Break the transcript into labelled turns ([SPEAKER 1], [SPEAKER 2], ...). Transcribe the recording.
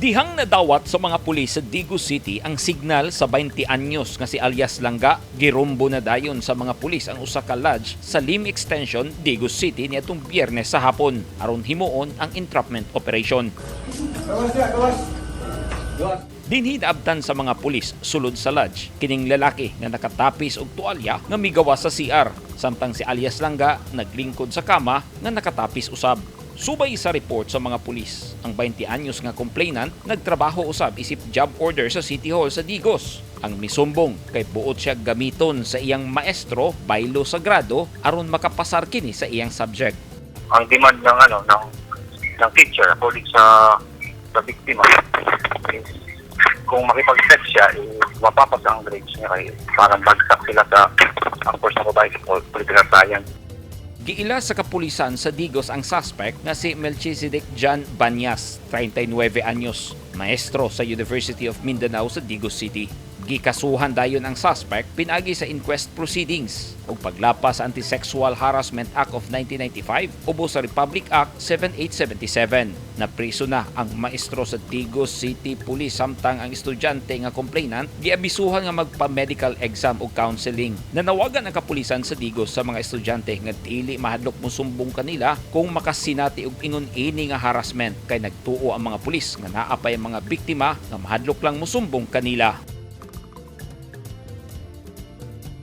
[SPEAKER 1] Dihang nadawat sa mga pulis sa Digos City ang signal sa 20 anyos nga si alias Langga, girumbo na dayon sa mga pulis ang usa ka lodge sa Lim Extension, Digos City niadtong Biyernes sa hapon aron himuon ang entrapment operation. Dinhi naabtan sa mga pulis sulod sa lodge kining lalaki nga nakatapis og tuwalya nga migawas sa CR, samtang si alias Langga naglingkod sa kama nga nakatapis usab. Subay sa report sa mga pulis, ang 20 anyos nga complainant nagtrabaho usab isip job order sa City Hall sa Digos. Ang misumbong kay buot siya gamiton sa iyang maestro baylo sagrado aron makapasar kini sa iyang subject.
[SPEAKER 2] Ang demand ng teacher according sa biktima is kung makipag-set siya, mapapas ang grades niya kay parang bagsak sila sa ang course na babae sa political science.
[SPEAKER 1] Giila sa kapulisan sa Digos ang suspect na si Melchizedek John Banyas, 39 anyos, maestro sa University of Mindanao sa Digos City. Gikasuhan dayon ang suspect pinagi sa inquest proceedings ug paglapas sa Anti-Sexual Harassment Act of 1995 ubo sa Republic Act 7877. Napriso na ang maestro sa Digos City Police samtang ang estudyante nga complainant giabisuhan nga magpa-medical exam ug counseling. Nanawagan ang kapulisan sa Digos sa mga estudyante nga dili mahadlok mosumbong kanila kung makasinati og ingon ini nga harassment kay nagtuo ang mga pulis nga naa pay mga biktima nga mahadlok lang mosumbong kanila.